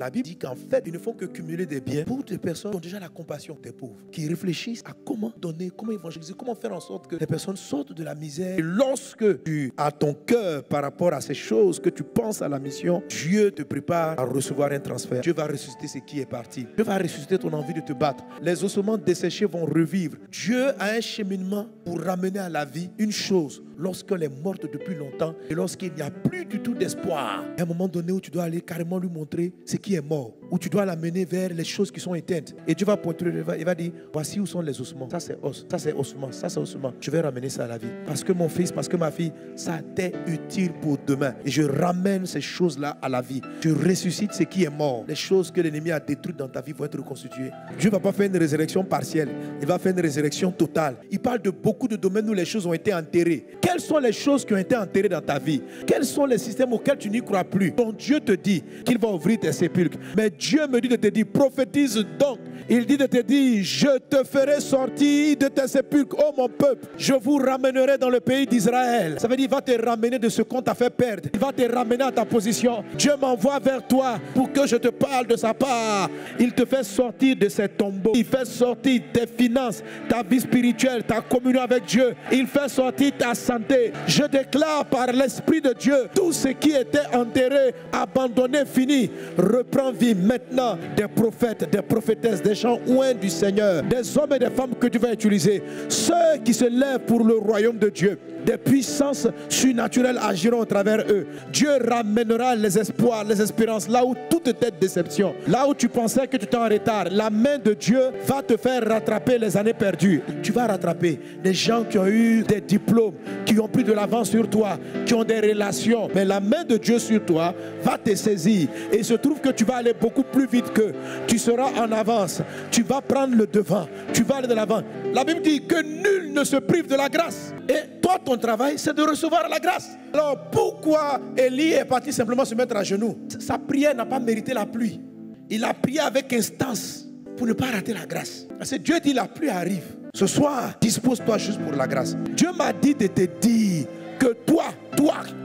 La Bible dit qu'en fait, ils ne font que cumuler des biens pour des personnes qui ont déjà la compassion des pauvres, qui réfléchissent à comment donner, comment évangéliser, comment faire en sorte que les personnes sortent de la misère. Et lorsque tu as ton cœur par rapport à ces choses, que tu penses à la mission, Dieu te prépare à recevoir un transfert. Dieu va ressusciter ce qui est parti. Dieu va ressusciter ton envie de te battre. Les ossements desséchés vont revivre. Dieu a un cheminement pour ramener à la vie une chose lorsqu'elle est morte depuis longtemps et lorsqu'il n'y a plus du tout d'espoir. À un moment donné où tu dois aller carrément lui montrer ce qui est mort, où tu dois l'amener vers les choses qui sont éteintes. Et Dieu va pointer, il va dire, voici où sont les ossements. Ça c'est os, ça c'est ossement, ça c'est ossement. Je vais ramener ça à la vie. Parce que mon fils, parce que ma fille, ça t'est utile pour demain. Et je ramène ces choses-là à la vie. Je ressuscite ce qui est mort. Les choses que l'ennemi a détruites dans ta vie vont être reconstituées. Dieu ne va pas faire une résurrection partielle. Il va faire une résurrection totale. Il parle de beaucoup de domaines où les choses ont été enterrées. Quelles sont les choses qui ont été enterrées dans ta vie? Quels sont les systèmes auxquels tu n'y crois plus? Ton Dieu te dit qu'il va ouvrir tes sépulcres. Mais Dieu me dit de te dire, prophétise donc. Il dit de te dire, je te ferai sortir de tes sépulcres, ô mon peuple. Je vous ramènerai dans le pays d'Israël. Ça veut dire, il va te ramener de ce qu'on t'a fait perdre. Il va te ramener à ta position. Dieu m'envoie vers toi pour que je te parle de sa part. Il te fait sortir de ces tombeaux. Il fait sortir tes finances, ta vie spirituelle, ta communion avec Dieu. Il fait sortir ta santé. Je déclare par l'Esprit de Dieu, tout ce qui était enterré, abandonné, fini, reprend vie maintenant. Des prophètes, des prophétesses, des gens oints du Seigneur, des hommes et des femmes que tu vas utiliser, ceux qui se lèvent pour le royaume de Dieu. Des puissances surnaturelles agiront au travers eux. Dieu ramènera les espoirs, les espérances, là où tout était déception. Là où tu pensais que tu étais en retard, la main de Dieu va te faire rattraper les années perdues. Tu vas rattraper des gens qui ont eu des diplômes, qui ont pris de l'avance sur toi, qui ont des relations. Mais la main de Dieu sur toi va te saisir. Et il se trouve que tu vas aller beaucoup plus vite qu'eux. Tu seras en avance. Tu vas prendre le devant. Tu vas aller de l'avant. La Bible dit que nul ne se prive de la grâce. Et toi, ton travail, c'est de recevoir la grâce. Alors, pourquoi Élie est parti simplement se mettre à genoux? Sa prière n'a pas mérité la pluie. Il a prié avec instance pour ne pas rater la grâce. Parce que Dieu dit la pluie arrive. Ce soir, dispose-toi juste pour la grâce. Dieu m'a dit de te dire que toi,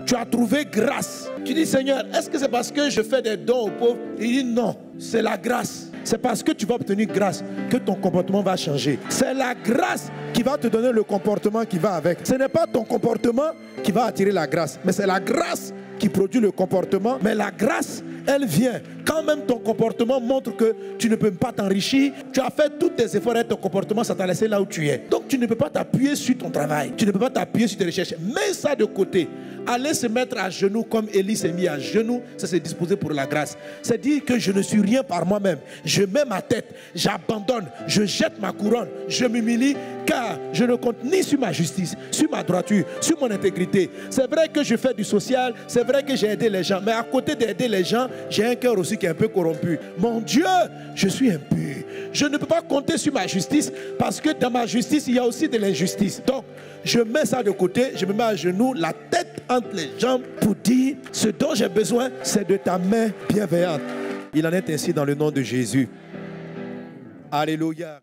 tu as trouvé grâce. Tu dis, Seigneur, est-ce que c'est parce que je fais des dons aux pauvres? Il dit non, c'est la grâce. C'est parce que tu vas obtenir grâce que ton comportement va changer. C'est la grâce qui va te donner le comportement qui va avec. Ce n'est pas ton comportement qui va attirer la grâce, mais c'est la grâce qui produit le comportement. Mais la grâce, elle vient quand même ton comportement montre que tu ne peux pas t'enrichir. Tu as fait tous tes efforts et ton comportement, ça t'a laissé là où tu es. Donc tu ne peux pas t'appuyer sur ton travail. Tu ne peux pas t'appuyer sur tes recherches. Mets ça de côté. Aller se mettre à genoux comme Élie s'est mis à genoux, c'est se disposer pour la grâce. C'est dire que je ne suis rien par moi-même. Je mets ma tête, j'abandonne, je jette ma couronne, je m'humilie car je ne compte ni sur ma justice, sur ma droiture, sur mon intégrité. C'est vrai que je fais du social, c'est vrai que j'ai aidé les gens, mais à côté d'aider les gens, j'ai un cœur aussi qui est un peu corrompu. Mon Dieu, je suis impur. Je ne peux pas compter sur ma justice parce que dans ma justice, il y a aussi de l'injustice. Donc, je mets ça de côté, je me mets à genoux, la tête entre les jambes pour dire ce dont j'ai besoin, c'est de ta main bienveillante. Il en est ainsi dans le nom de Jésus. Alléluia.